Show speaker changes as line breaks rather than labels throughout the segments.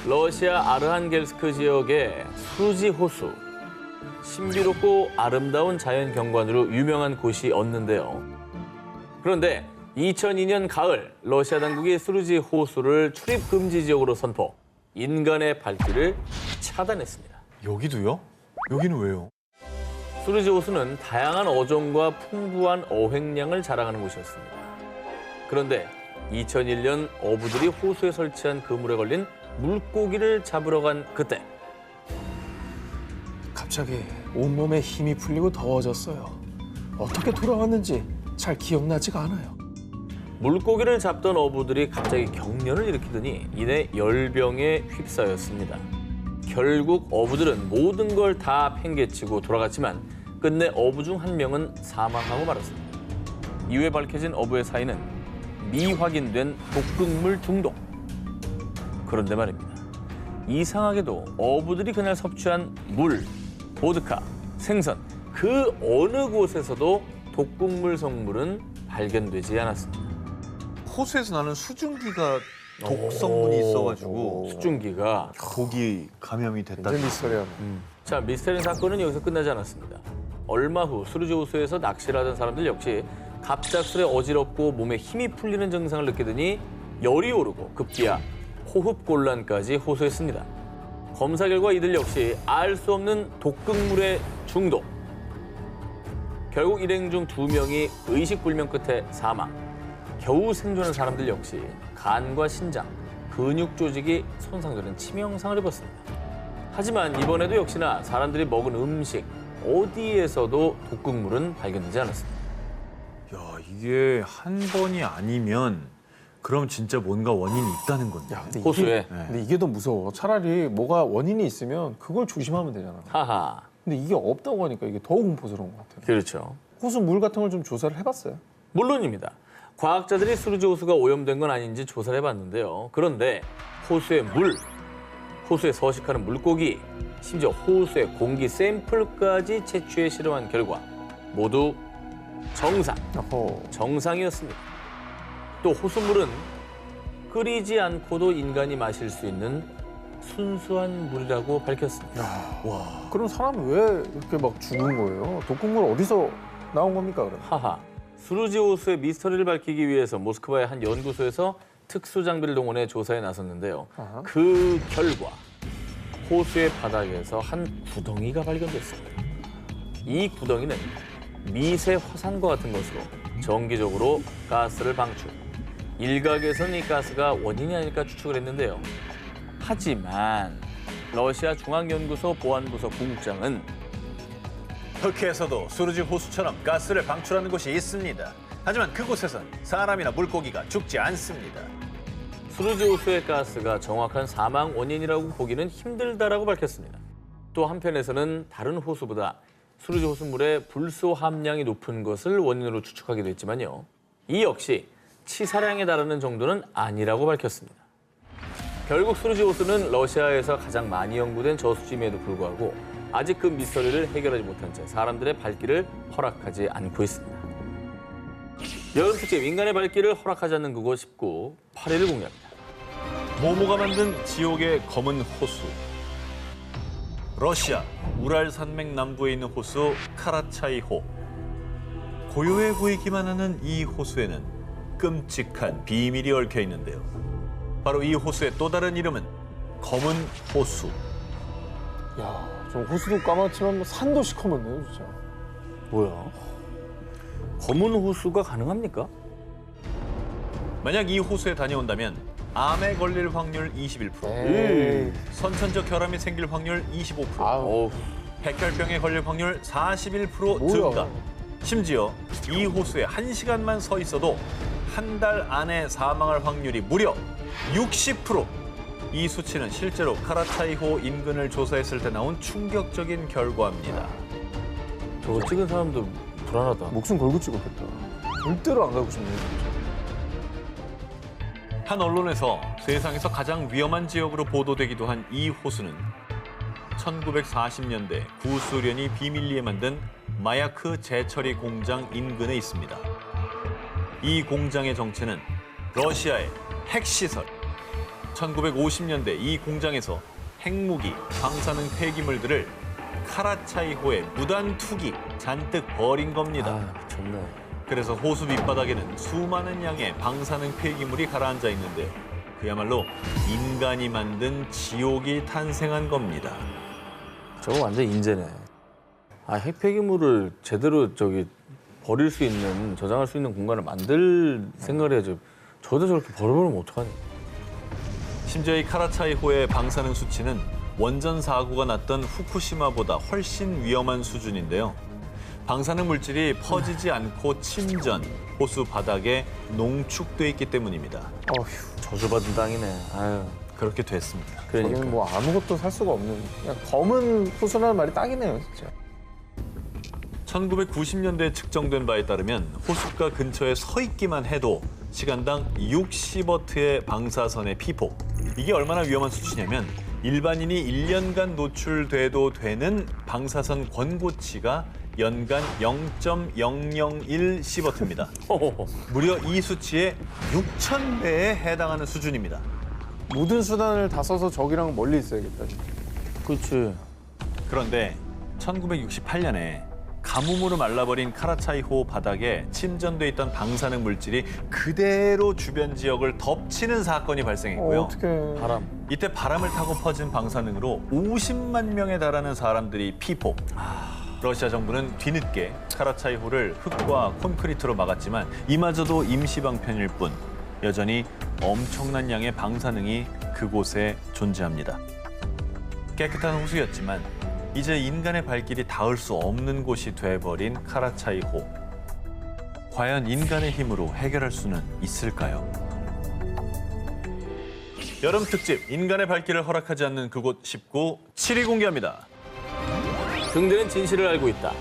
러시아 아르한겔스크 지역의 수루지 호수. 신비롭고 아름다운 자연 경관으로 유명한 곳이었는데요. 그런데 2002년 가을 러시아 당국이 수루지 호수를 출입 금지 지역으로 선포, 인간의 발길을 차단했습니다.
여기도요? 여기는 왜요?
수루지 호수는 다양한 어종과 풍부한 어획량을 자랑하는 곳이었습니다. 그런데 2001년 어부들이 호수에 설치한 그물에 걸린 물고기를 잡으러 간 그때
갑자기 온몸에 힘이 풀리고 더워졌어요. 어떻게 돌아왔는지 잘 기억나지가 않아요.
물고기를 잡던 어부들이 갑자기 경련을 일으키더니 이내 열병에 휩싸였습니다. 결국 어부들은 모든 걸 다 팽개치고 돌아갔지만 끝내 어부 중 한 명은 사망하고 말았습니다. 이후에 밝혀진 어부의 사인은 미확인된 독극물 중독. 그런데 말입니다. 이상하게도 어부들이 그날 섭취한 물, 보드카, 생선 그 어느 곳에서도 독극물 성물은 발견되지 않았습니다.
호수에서 나는 수증기가 독성분이 있어가지고
수증기가
독이 감염이 됐다.
완전 미스터리하네.
자, 미스테리 사건은 여기서 끝나지 않았습니다. 얼마 후 수루지 호수에서 낚시를 하던 사람들 역시 갑작스레 어지럽고 몸에 힘이 풀리는 증상을 느끼더니 열이 오르고 급기야 호흡곤란까지 호소했습니다. 검사 결과 이들 역시 알 수 없는 독극물의 중독. 결국 일행 중 2명이 의식불명 끝에 사망. 겨우 생존한 사람들 역시 간과 신장, 근육 조직이 손상되는 치명상을 입었습니다. 하지만 이번에도 역시나 사람들이 먹은 음식 어디에서도 독극물은 발견되지 않았습니다.
야, 이게 한 번이 아니면 그럼 진짜 뭔가 원인이 있다는 건데.
야, 근데
호수에.
근데 이게 더 무서워. 차라리 뭐가 원인이 있으면 그걸 조심하면 되잖아.
하하.
근데 이게 없다고 하니까 이게 더 공포스러운 것 같아요.
그렇죠.
호수 물 같은 걸 좀 조사를 해봤어요?
물론입니다. 과학자들이 수루지 호수가 오염된 건 아닌지 조사를 해봤는데요. 그런데 호수의 물, 호수에 서식하는 물고기, 심지어 호수의 공기 샘플까지 채취해 실험한 결과 모두 정상이었습니다. 또 호수물은 끓이지 않고도 인간이 마실 수 있는 순수한 물이라고 밝혔습니다.
그럼 사람은 왜 이렇게 막 죽은 거예요? 독극물 어디서 나온 겁니까, 그럼?
하하. 수루지 호수의 미스터리를 밝히기 위해서 모스크바의 한 연구소에서 특수 장비를 동원해 조사에 나섰는데요.
아하.
그 결과 호수의 바닥에서 한 구덩이가 발견됐습니다. 이 구덩이는 미세 화산과 같은 것으로 정기적으로 가스를 방출. 일각에서는 이 가스가 원인이 아닐까 추측을 했는데요. 하지만 러시아 중앙연구소 보안부서 부국장은
흑해에서도 수루지 호수처럼 가스를 방출하는 곳이 있습니다. 하지만 그곳에선 사람이나 물고기가 죽지 않습니다.
수루지 호수의 가스가 정확한 사망 원인이라고 보기는 힘들다라고 밝혔습니다. 또 한편에서는 다른 호수보다 수루지 호수물의 불소 함량이 높은 것을 원인으로 추측하기도 했지만요. 이 역시 치사량에 달하는 정도는 아니라고 밝혔습니다. 결국 수루지 호수는 러시아에서 가장 많이 연구된 저수지임에도 불구하고 아직 그 미스터리를 해결하지 못한 채 사람들의 발길을 허락하지 않고 있습니다. 여름 특집 인간의 발길을 허락하지 않는 그곳 19, 8위를 공개합니다.
모모가 만든 지옥의 검은 호수. 러시아 우랄 산맥 남부에 있는 호수 카라차이호. 고요해 보이기만 하는 이 호수에는 끔찍한 비밀이 얽혀 있는데요. 바로 이 호수의 또 다른 이름은 검은 호수.
야, 저 호수도 까맣지만 뭐 산도 시커멓네요, 진짜.
뭐야? 검은 호수가 가능합니까?
만약 이 호수에 다녀온다면 암에 걸릴 확률 21%,
에이.
선천적 혈암이 생길 확률 25%,
아우,
백혈병에 걸릴 확률 41%
뭐야.
증가. 심지어 이 호수에 1시간만 서 있어도 한 달 안에 사망할 확률이 무려 60%. 이 수치는 실제로 카라차이호 인근을 조사했을 때 나온 충격적인 결과입니다.
저거 찍은 사람도 불안하다.
목숨 걸고 찍었겠다. 절대로 안 가고 싶네요, 진짜.
한 언론에서 세상에서 가장 위험한 지역으로 보도되기도 한 이 호수는 1940년대 구소련이 비밀리에 만든 마야크 재처리 공장 인근에 있습니다. 이 공장의 정체는 러시아의 핵시설, 1950년대 이 공장에서 핵무기, 방사능 폐기물들을 카라차이호에 무단 투기 잔뜩 버린 겁니다.
아, 미쳤네.
그래서 호수 밑바닥에는 수많은 양의 방사능 폐기물이 가라앉아 있는데 그야말로 인간이 만든 지옥이 탄생한 겁니다.
저거 완전 인재네. 아, 핵폐기물을 제대로 버릴 수 있는, 저장할 수 있는 공간을 만들 생각을 해야죠. 저도 저렇게 버려버리면 어떡하니?
심지어 이 카라차이호의 방사능 수치는 원전 사고가 났던 후쿠시마보다 훨씬 위험한 수준인데요. 방사능 물질이 퍼지지 않고 침전, 호수 바닥에 농축돼 있기 때문입니다.
어휴,
저주받은 땅이네. 아유,
그렇게 됐습니다.
그러니까.
여기는 뭐 아무것도 살 수가 없는 그냥 검은 호수라는 말이 딱이네요, 진짜.
1990년대에 측정된 바에 따르면 호숫가 근처에 서 있기만 해도 시간당 60워트의 방사선의 피폭. 이게 얼마나 위험한 수치냐면 일반인이 1년간 노출돼도 되는 방사선 권고치가 연간 0.001 시버트입니다. 무려 이 수치의 6,000배에 해당하는 수준입니다.
모든 수단을 다 써서 저기랑 멀리 있어야겠다.
그렇지.
그런데 1968년에 가뭄으로 말라버린 카라차이호 바닥에 침전돼 있던 방사능 물질이 그대로 주변 지역을 덮치는 사건이 발생했고요.
어떡해.
바람.
이때 바람을 타고 퍼진 방사능으로 50만 명에 달하는 사람들이 피폭. 러시아 정부는 뒤늦게 카라차이호를 흙과 콘크리트로 막았지만 이마저도 임시 방편일 뿐 여전히 엄청난 양의 방사능이 그곳에 존재합니다. 깨끗한 호수였지만 이제 인간의 발길이 닿을 수 없는 곳이 돼버린 카라차이호. 과연 인간의 힘으로 해결할 수는 있을까요? 여름 특집 인간의 발길을 허락하지 않는 그곳 19 7위 공개합니다.
등대는 진실을 알고 있다.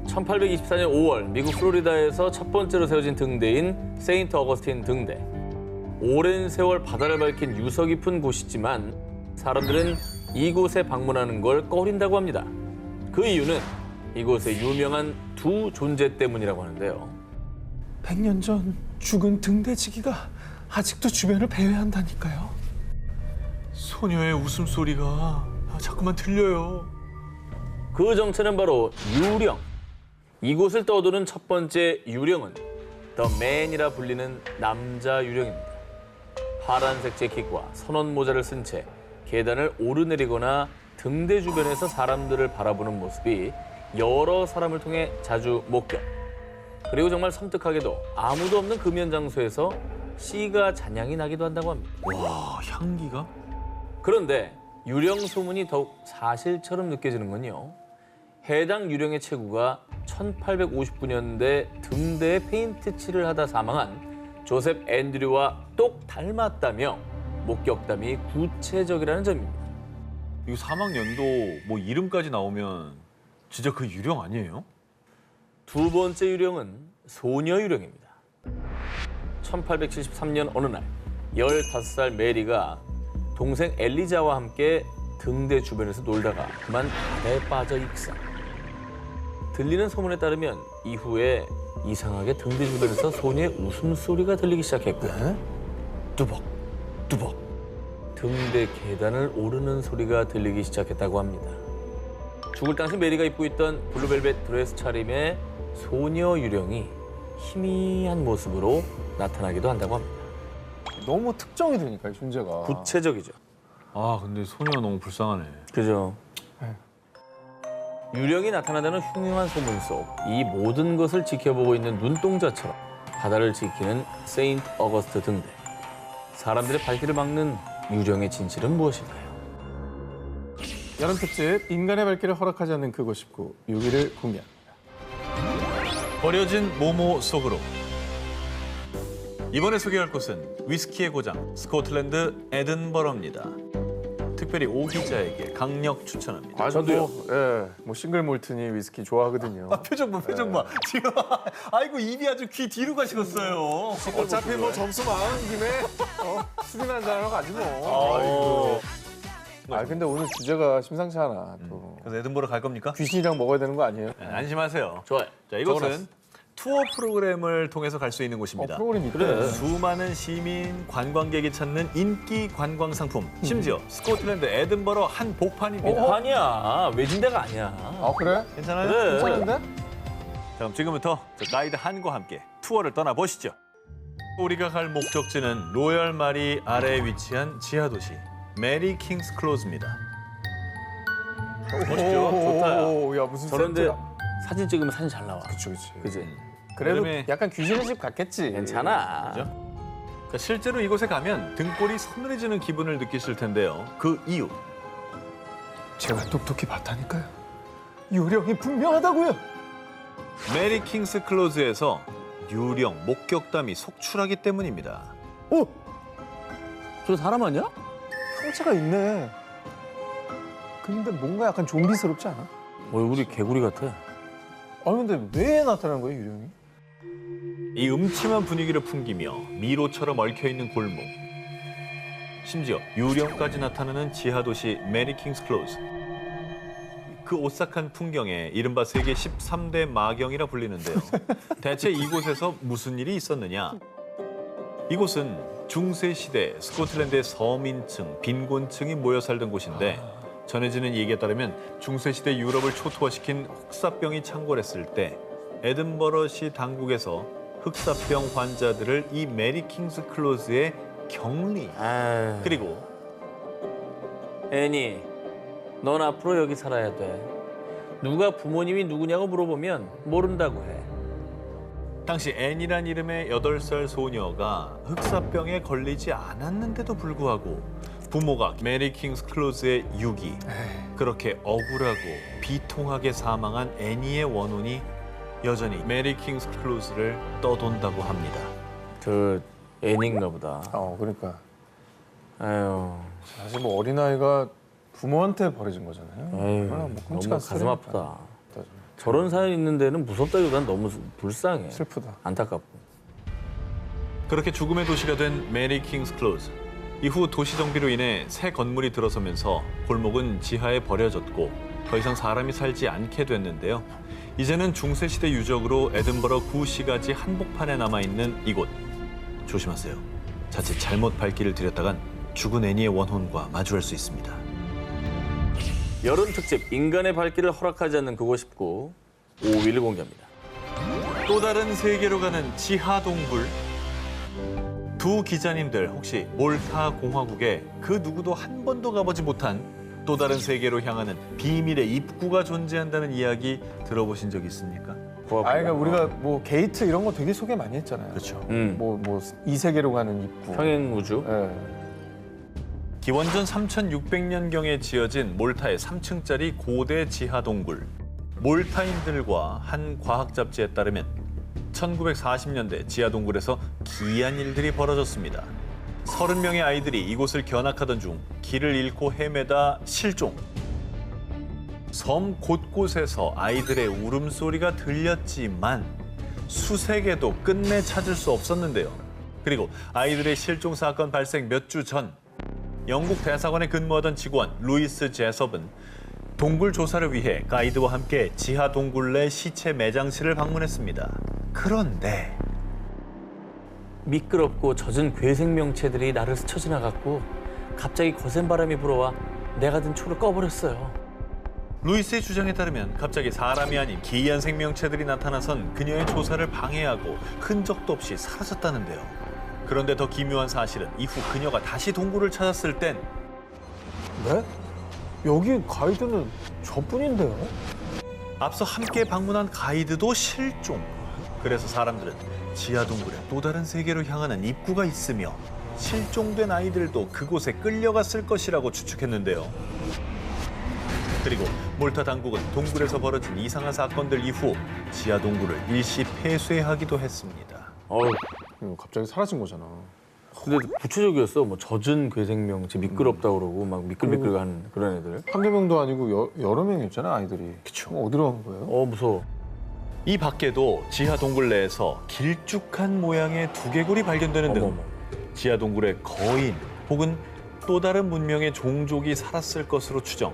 1824년 5월 미국 플로리다에서 첫 번째로 세워진 등대인 세인트 어거스틴 등대. 오랜 세월 바다를 밝힌 유서 깊은 곳이지만 사람들은 이곳에 방문하는 걸 꺼린다고 합니다. 그 이유는 이곳의 유명한 두 존재 때문이라고 하는데요.
100년 전 죽은 등대지기가 아직도 주변을 배회한다니까요.
소녀의 웃음소리가 자꾸만 들려요.
그 정체는 바로 유령. 이곳을 떠도는 첫 번째 유령은 더 맨이라 불리는 남자 유령입니다. 파란색 재킷과 선원 모자를 쓴 채 계단을 오르내리거나 등대 주변에서 사람들을 바라보는 모습이 여러 사람을 통해 자주 목격. 그리고 정말 섬뜩하게도 아무도 없는 금연 장소에서 씨가 잔향이 나기도 한다고 합니다.
와, 향기가?
그런데 유령 소문이 더욱 사실처럼 느껴지는 건요. 해당 유령의 체구가 1859년대 등대에 페인트 칠을 하다 사망한 조셉 앤드류와 똑 닮았다며 목격담이 구체적이라는 점입니다.
이거 사망 연도 뭐 이름까지 나오면 진짜 그 유령 아니에요?
두 번째 유령은 소녀 유령입니다. 1873년 어느 날 15살 메리가 동생 엘리자와 함께 등대 주변에서 놀다가 그만 바다에 빠져 익사. 들리는 소문에 따르면 이후에 이상하게 등대 주변에서 소녀의 웃음소리가 들리기 시작했고요. 뚜벅, 뚜벅. 등대 계단을 오르는 소리가 들리기 시작했다고 합니다. 죽을 당시 메리가 입고 있던 블루벨벳 드레스 차림의 소녀 유령이 희미한 모습으로 나타나기도 한다고 합니다.
너무 특정이 되니까 존재가.
구체적이죠.
아, 근데 소녀가 너무 불쌍하네.
그죠.
네.
유령이 나타나다는 흉흉한 소문 속 이 모든 것을 지켜보고 있는 눈동자처럼 바다를 지키는 세인트 어거스트 등대. 사람들의 발길을 막는 유령의 진실은 무엇일까요?
여름 특집 인간의 발길을 허락하지 않는 그곳 19 6위를 공개합니다.
버려진 모모 속으로. 이번에 소개할 곳은 위스키의 고장 스코틀랜드 에든버러입니다. 특별히 오 기자에게 강력 추천합니다.
저도요.
뭐 싱글 몰트니 위스키 좋아하거든요.
표정 봐, 표정 봐. 지금 아이고 입이 아주 귀 뒤로 가시겠어요.
어차피 뭐 점수 망한 김에 술이나 한잔 하러 가지 뭐. 근데 오늘 주제가 심상치 않아. 또
그래서 에든버러 갈 겁니까?
귀신이랑 먹어야 되는 거 아니에요?
네, 안심하세요.
좋아요.
자, 이곳은
적어놨어.
투어 프로그램을 통해서 갈 수 있는 곳입니다.
프로그램 있대.
그래.
수많은 시민, 관광객이 찾는 인기 관광 상품. 심지어 스코틀랜드 에든버러 한 복판입니다.
아니야. 외진데가 아니야.
아 그래?
괜찮아요?
그래.
괜찮은데?
자, 그럼 지금부터 저 가이드 한과 함께 투어를 떠나보시죠. 우리가 갈 목적지는 로열 마리 아래에 위치한 지하 도시 메리 킹스 클로즈입니다.
멋있죠? 좋다, 야.
오, 야 무슨
저런데
세트야.
사진 찍으면 사진 잘 나와.
그치 그치.
그지?
그래도
여름에-
약간 귀신의 집 같겠지.
괜찮아.
그죠? 그러니까 실제로 이곳에 가면 등골이 서늘해지는 기분을 느끼실 텐데요. 그 이유.
제가 똑똑히 봤다니까요. 요령이 분명하다고요.
메리 킹스 클로즈에서 유령, 목격담이 속출하기 때문입니다.
오,
저 사람 아니야?
형체가 있네. 근데 뭔가 약간 좀비스럽지 않아?
얼굴이 개구리 같아.
아 근데 왜 나타난 거예요 유령이?
이 음침한 분위기를 풍기며 미로처럼 얽혀있는 골목. 심지어 유령까지 나타나는 지하도시 메리 킹스 클로즈. 그 오싹한 풍경에 이른바 세계 13대 마경이라 불리는데요. 대체 이곳에서 무슨 일이 있었느냐? 이곳은 중세시대 스코틀랜드의 서민층, 빈곤층이 모여 살던 곳인데 전해지는 얘기에 따르면 중세시대 유럽을 초토화시킨 흑사병이 창궐했을 때 에든버러시 당국에서 흑사병 환자들을 이 메리 킹스 클로즈에 격리
아,
그리고
애니, 넌 앞으로 여기 살아야 돼. 누가 부모님이 누구냐고 물어보면 모른다고 해.
당시 앤이란 이름의 8살 소녀가 흑사병에 걸리지 않았는데도 불구하고 부모가 메리 킹스 클로즈의 유기 그렇게 억울하고 비통하게 사망한 애니의 원혼이 여전히 메리 킹스 클로즈를 떠돈다고 합니다.
저 애니인가 보다.
그러니까
아유,
사실 뭐 어린아이가 부모한테 버려진 거잖아요.
아유,
얼마나 뭐
너무
끔찍한
가슴
스토리니까.
아프다. 저런 사연 있는 데는 무섭다기보단 너무 불쌍해.
슬프다.
안타깝고.
그렇게 죽음의 도시가 된 메리 킹스 클로즈. 이후 도시 정비로 인해 새 건물이 들어서면서 골목은 지하에 버려졌고 더 이상 사람이 살지 않게 됐는데요. 이제는 중세시대 유적으로 에든버러 구시가지 한복판에 남아있는 이곳. 조심하세요. 자칫 잘못 발길을 들였다간 죽은 애니의 원혼과 마주할 수 있습니다.
여름 특집 인간의 발길을 허락하지 않는 그곳 19 5위를 공개합니다.
또 다른 세계로 가는 지하 동굴. 두 기자님들 혹시 몰타 공화국에 그 누구도 한 번도 가보지 못한 또 다른 세계로 향하는 비밀의 입구가 존재한다는 이야기 들어보신 적 있습니까?
그러니까 우리가 뭐 게이트 이런 거 되게 소개 많이 했잖아요.
그렇죠.
뭐 이 세계로 가는 입구.
평행 우주.
예.
기원전 3600년경에 지어진 몰타의 3층짜리 고대 지하 동굴. 몰타인들과 한 과학 잡지에 따르면 1940년대 지하 동굴에서 기이한 일들이 벌어졌습니다. 30명의 아이들이 이곳을 견학하던 중 길을 잃고 헤매다 실종. 섬 곳곳에서 아이들의 울음소리가 들렸지만 수색에도 끝내 찾을 수 없었는데요. 그리고 아이들의 실종 사건 발생 몇 주 전 영국 대사관에 근무하던 직원 루이스 제섭은 동굴 조사를 위해 가이드와 함께 지하 동굴 내 시체 매장실을 방문했습니다. 그런데
미끄럽고 젖은 괴생명체들이 나를 스쳐 지나갔고 갑자기 거센 바람이 불어와 내가 든 초를 꺼버렸어요.
루이스의 주장에 따르면 갑자기 사람이 아닌 기이한 생명체들이 나타나선 그녀의 조사를 방해하고 흔적도 없이 사라졌다는데요. 그런데 더 기묘한 사실은 이후 그녀가 다시 동굴을 찾았을 땐
네? 여기 가이드는 저뿐인데요?
앞서 함께 방문한 가이드도 실종. 그래서 사람들은 지하 동굴에 또 다른 세계로 향하는 입구가 있으며 실종된 아이들도 그곳에 끌려갔을 것이라고 추측했는데요. 그리고 몰타 당국은 동굴에서 벌어진 이상한 사건들 이후 지하 동굴을 일시 폐쇄하기도 했습니다.
어우,
갑자기 사라진 거잖아.
근데 구체적이었어. 뭐 젖은 괴생명체 미끄럽다 그러고 막 미끌미끌한 그런 애들.
한두 명도 아니고 여러 명이었잖아 아이들이. 그쵸. 어디로 간 거예요?
무서워.
이 밖에도 지하 동굴 내에서 길쭉한 모양의 두개골이 발견되는 등
어머머.
지하 동굴에 거인 혹은 또 다른 문명의 종족이 살았을 것으로 추정.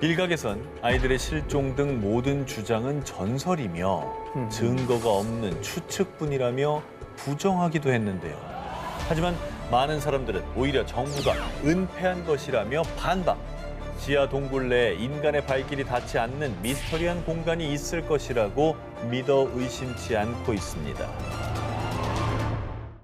일각에선 아이들의 실종 등 모든 주장은 전설이며 증거가 없는 추측뿐이라며 부정하기도 했는데요. 하지만 많은 사람들은 오히려 정부가 은폐한 것이라며 반박. 지하 동굴 내에 인간의 발길이 닿지 않는 미스터리한 공간이 있을 것이라고 믿어 의심치 않고 있습니다.